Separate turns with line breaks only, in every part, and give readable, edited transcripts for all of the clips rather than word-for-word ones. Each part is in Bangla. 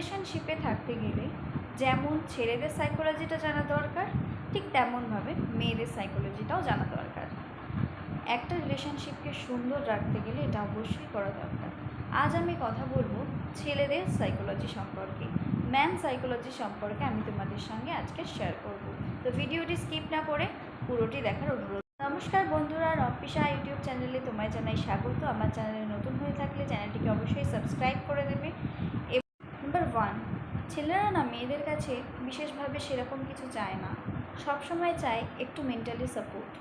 রিলেশনশিপে থাকতে গেলে যেমন ছেলেদের সাইকোলজিটা জানা দরকার, ঠিক তেমনভাবে মেয়েদের সাইকোলজিটাও জানা দরকার। একটা রিলেশনশিপকে সুন্দর রাখতে গেলে এটা অবশ্যই করা দরকার। আজ আমি কথা বলবো ছেলেদের সাইকোলজি সম্পর্কে, ম্যান সাইকোলজি সম্পর্কে আমি তোমাদের সঙ্গে আজকে শেয়ার করব। তো ভিডিওটি স্কিপ না করে পুরোটি দেখার অনুরোধ। নমস্কার বন্ধুরা, রম্পিশা ইউটিউব চ্যানেলে তোমায় জানাই স্বাগত। আমার চ্যানেলে নতুন হয়ে থাকলে চ্যানেলটিকে অবশ্যই সাবস্ক্রাইব করে দেবে। নাম্বার 1, ছেলেরা না মেয়েদের কাছে বিশেষভাবে সেরকম কিছু চায় না, সবসময় চায় একটু মেন্টালি সাপোর্ট।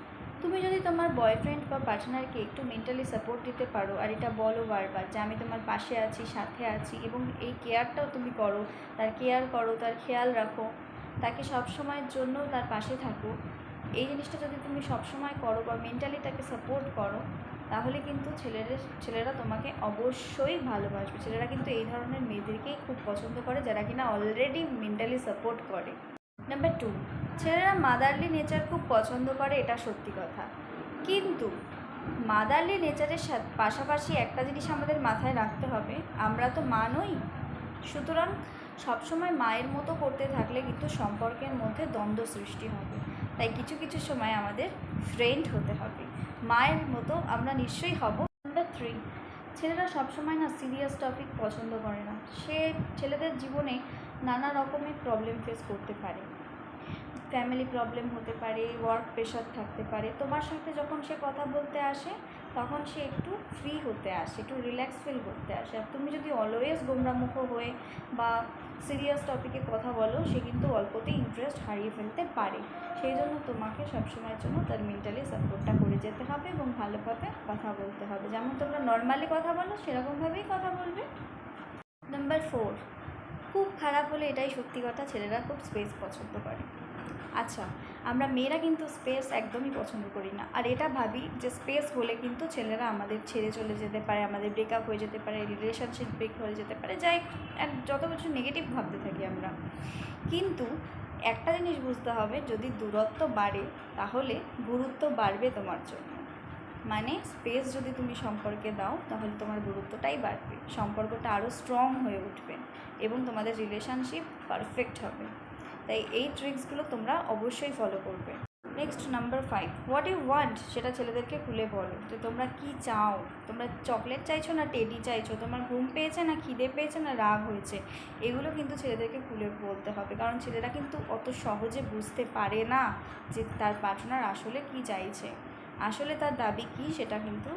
তুমি যদি তোমার বয়ফ্রেন্ড বা পার্টনারকে একটু মেন্টালি সাপোর্ট দিতে পারো আর এটা বলো বারবার যে আমি তোমার পাশে আছি, সাথে আছি, এবং এই কেয়ারটাও তুমি করো, তার কেয়ার করো, তার খেয়াল রাখো, তাকে সব সময়ের জন্য তার পাশে থাকো, এই জিনিসটা যদি তুমি সবসময় করো বা মেন্টালি তাকে সাপোর্ট করো, তাহলে কিন্তু ছেলেরা তোমাকে অবশ্যই ভালোবাসবে। ছেলেরা কিন্তু এই ধরনের মেয়েদেরকেই খুব পছন্দ করে যারা কিনা অলরেডি মেন্টালি সাপোর্ট করে। নাম্বার 2, ছেলেরা মাদারলি নেচার খুব পছন্দ করে, এটা সত্যি কথা। কিন্তু মাদারলি নেচারের পাশাপাশি একটা জিনিস আমাদের মাথায় রাখতে হবে, আমরা তো মা নই। সুতরাং সবসময় মায়ের মতো করতে থাকলে কিন্তু সম্পর্কের মধ্যে দ্বন্দ্ব সৃষ্টি হবে। তাই কিছু কিছু সময় আমাদের ফ্রেন্ড হতে হবে, মায়ের মতো আমরা নিশ্চয়ই হব। নাম্বার 3, ছেলেরা সবসময় না সিরিয়াস টপিক পছন্দ করে না। ছেলেদের জীবনে নানা রকমের প্রবলেম ফেস করতে পারে, ফ্যামিলি প্রবলেম হতে পারে, ওয়ার্ক প্রেশার থাকতে পারে। তোমার সাথে যখন সে কথা বলতে আসে তখন সে একটু ফ্রি হতে আসে, একটু রিল্যাক্স ফিল করতে আসে। আর তুমি যদি অলওয়েজ গোমরামুখ হয়ে বা সিরিয়াস টপিকে কথা বলো, সে কিন্তু অল্পতেই ইন্টারেস্ট হারিয়ে ফেলতে পারে। সেই জন্য তোমাকে সবসময়ের জন্য তার মেন্টালি সাপোর্টটা করে যেতে হবে এবং ভালোভাবে কথা বলতে হবে। যেমন তোমরা নর্মালি কথা বলো সেরকমভাবেই কথা বলবে। নাম্বার 4, খুব খারাপ হলে এটাই সত্যি কথা, ছেলেরা খুব স্পেস পছন্দ করে। আচ্ছা, আমরা মেয়েরা কিন্তু স্পেস একদমই পছন্দ করি না, আর এটা ভাবি যে স্পেস হলে কিন্তু ছেলেরা আমাদের ছেড়ে চলে যেতে পারে, আমাদের ব্রেকআপ হয়ে যেতে পারে, রিলেশনশিপ ব্রেক হয়ে যেতে পারে, যাই যত কিছু নেগেটিভ ভাবতে থাকি আমরা। কিন্তু একটা জিনিস বুঝতে হবে, যদি দূরত্ব বাড়ে তাহলে গুরুত্ব বাড়বে তোমার জন্য। মানে স্পেস যদি তুমি সম্পর্কে দাও তাহলে তোমার গুরুত্বটাই বাড়বে, সম্পর্কটা আরও স্ট্রং হয়ে উঠবে এবং তোমাদের রিলেশনশিপ পারফেক্ট হবে। তাই এই ট্রিক্সগুলো তোমরা অবশ্যই ফলো করবে। Next number 5, what you want সেটা ছেলেদেরকে খুলে বলো, যে তোমরা কি চাও। তোমরা চকলেট চাইছো না টেডি চাইছো, তোমার ঘুম পেয়েছে না খিদে পেয়েছে না রাগ হয়েছে, এগুলো কিন্তু ছেলেদেরকে খুলে বলতে হবে। কারণ ছেলেরা কিন্তু অত সহজে বুঝতে পারে না যে তার পার্টনার আসলে কি চাইছে, আসলে তার দাবি কী, সেটা কিন্তু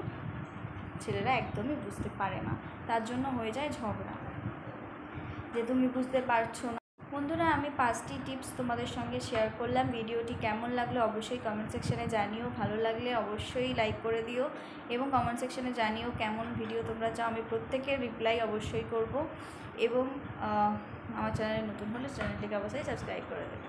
ছেলেরা একদমই বুঝতে পারে না। তার জন্য হয়ে যায় ঝগড়া, যে তুমি বুঝতে পারছো না। বন্ধুরা, আমি 5টি টিপস তোমাদের সঙ্গে শেয়ার করলাম। ভিডিওটি কেমন লাগলো অবশ্যই কমেন্ট সেকশানে জানিও, ভালো লাগলে অবশ্যই লাইক করে দিও এবং কমেন্ট সেকশানে জানিও কেমন ভিডিও তোমরা চাও। আমি প্রত্যেকের রিপ্লাই অবশ্যই করব এবং আমার চ্যানেলে নতুন হলে চ্যানেলটিকে অবশ্যই সাবস্ক্রাইব করে দেবে।